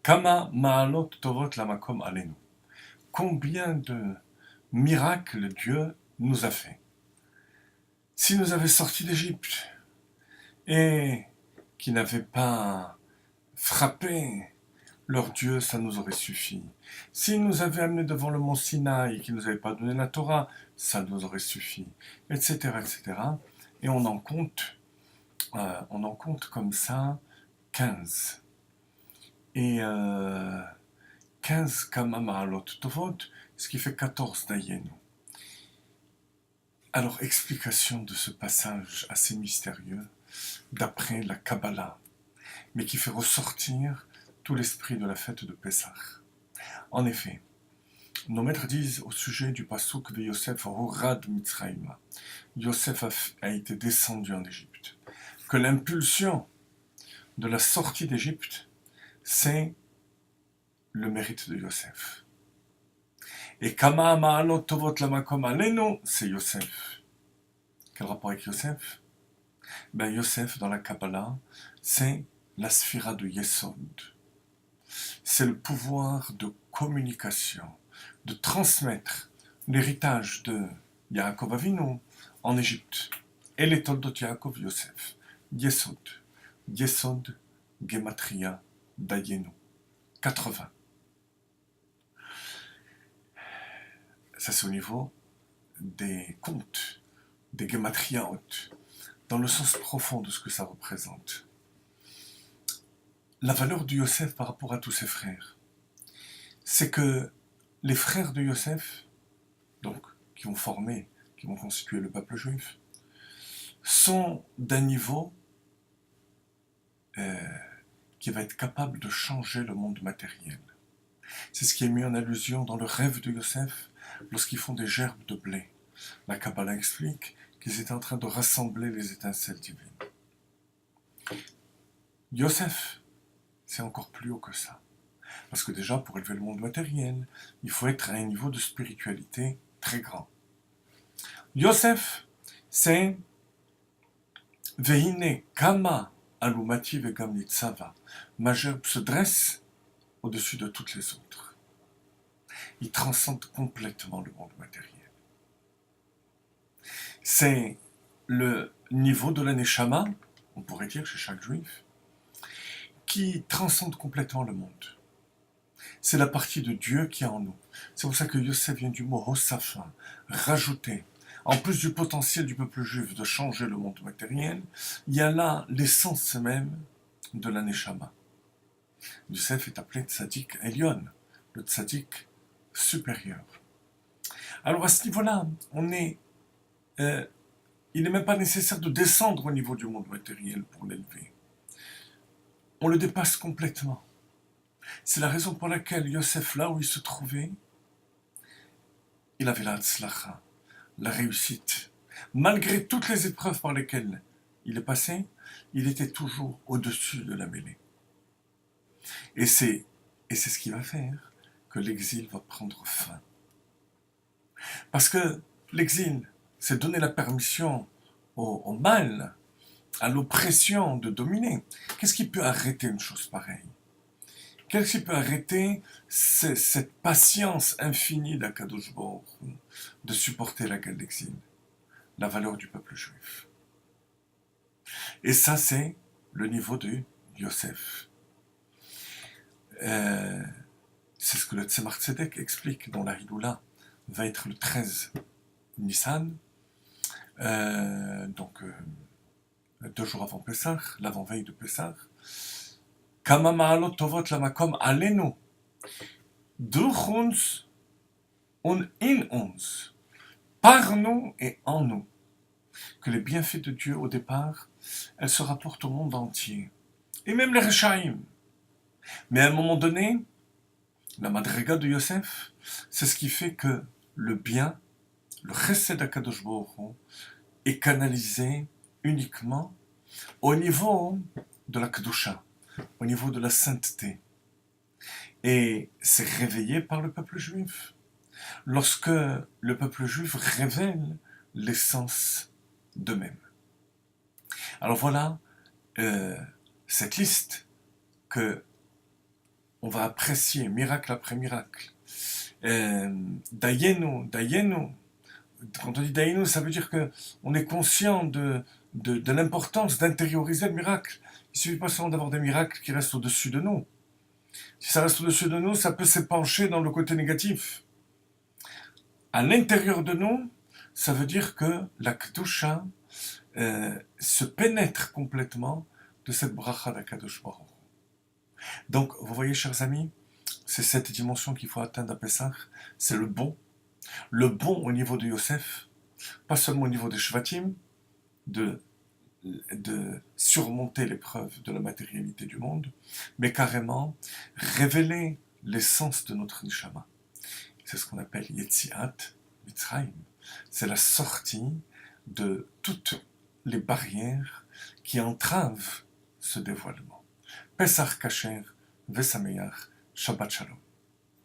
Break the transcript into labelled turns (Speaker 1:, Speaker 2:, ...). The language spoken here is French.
Speaker 1: Kama ma'alot tovot lamakom alenu. Combien de miracles Dieu nous a fait. S'il nous avait sortis d'Égypte et qu'ils n'avaient pas frappé leur Dieu, ça nous aurait suffi. S'il nous avait amenés devant le mont Sinaï et qu'il ne nous avait pas donné la Torah, ça nous aurait suffi, etc., etc. Et on en compte comme ça 15. Et 15 Kama Ma'alot Tovot, ce qui fait 14 Dayenu. Alors, explication de ce passage assez mystérieux, d'après la Kabbalah, mais qui fait ressortir tout l'esprit de la fête de Pessah. En effet, nos maîtres disent au sujet du passouk de Yosef Horad Mitzrayim, Yosef a été descendu en Égypte, que l'impulsion de la sortie d'Égypte, c'est le mérite de Yosef. Et Kama Ma'alot Tovot Lamakom Alenu, c'est Yosef. Quel rapport avec Yosef? Ben Yosef, dans la Kabbalah, c'est la sphira de Yesod. C'est le pouvoir de communication, de transmettre l'héritage de Yaakov Avinu en Égypte. Et les Toldot Yaakov Yosef. Yesod. Yesod, Gematria, Dayenu. 80. Ça, c'est au niveau des contes, des Gematriaot, dans le sens profond de ce que ça représente. La valeur de Yosef par rapport à tous ses frères, c'est que les frères de Yosef, donc, qui vont constituer le peuple juif, sont d'un niveau qui va être capable de changer le monde matériel. C'est ce qui est mis en allusion dans le rêve de Yosef lorsqu'ils font des gerbes de blé. La Kabbalah explique qu'ils étaient en train de rassembler les étincelles divines. Yosef, c'est encore plus haut que ça. Parce que déjà, pour élever le monde matériel, il faut être à un niveau de spiritualité très grand. Yosef, c'est Vehine Kama Alumati Vegam Nitzava. Ma gerbe se dresse au-dessus de toutes les autres. Il transcende complètement le monde matériel. C'est le niveau de la Neshama, on pourrait dire chez chaque juif, qui transcende complètement le monde. C'est la partie de Dieu qui est en nous. C'est pour ça que Yosef vient du mot Hosafa, rajouter. En plus du potentiel du peuple juif de changer le monde matériel, il y a là l'essence même de la Neshama. Yosef est appelé Tzadik Elyon, le Tzadik supérieur. Alors à ce niveau-là, il n'est même pas nécessaire de descendre au niveau du monde matériel pour l'élever. On le dépasse complètement. C'est la raison pour laquelle Yosef, là où il se trouvait, il avait la tzlacha, la réussite. Malgré toutes les épreuves par lesquelles il est passé, il était toujours au-dessus de la mêlée. Et c'est ce qui va faire que l'exil va prendre fin. Parce que l'exil, c'est donner la permission au mal, à l'oppression de dominer. Qu'est-ce qui peut arrêter une chose pareille? Qu'est-ce qui peut arrêter cette patience infinie d'Akadosh Baruch Hu de supporter la guerre d'exil? La valeur du peuple juif. Et ça, c'est le niveau de Yosef. C'est ce que le Tzemar Tzedek explique, dont la Hidoula va être le 13 Nissan, donc 2 jours avant Pessah, l'avant-veille de Pessah. Kama ma'alot tovot lamakom alenu, durch uns und in uns, par nous et en nous, que les bienfaits de Dieu au départ, elles se rapportent au monde entier, et même les Rechaïm. Mais à un moment donné, la Madriga de Yosef, c'est ce qui fait que le bien, le Chesed HaKadosh Baruch Hu, est canalisé uniquement au niveau de la Kedusha, au niveau de la sainteté. Et c'est réveillé par le peuple juif. Lorsque le peuple juif révèle l'essence d'eux-mêmes. Alors voilà cette liste que on va apprécier miracle après miracle. Dayenu, Dayenu. Quand on dit Dayenu, ça veut dire que on est conscient de l'importance d'intérioriser le miracle. Il ne suffit pas seulement d'avoir des miracles qui restent au-dessus de nous. Si ça reste au-dessus de nous, ça peut s'épancher dans le côté négatif. À l'intérieur de nous, ça veut dire que la Kedusha se pénètre complètement de cette bracha d'Akadosh Baruch Hu. Donc, vous voyez, chers amis, c'est cette dimension qu'il faut atteindre à Pessah. C'est le bon au niveau de Yosef, pas seulement au niveau des Shvatim, de surmonter l'épreuve de la matérialité du monde, mais carrément révéler l'essence de notre Neshama. C'est ce qu'on appelle Yetziat Mitzrayim. C'est la sortie de toutes les barrières qui entravent ce dévoilement. Pesach Kasher, Vesameach, Shabbat Shalom.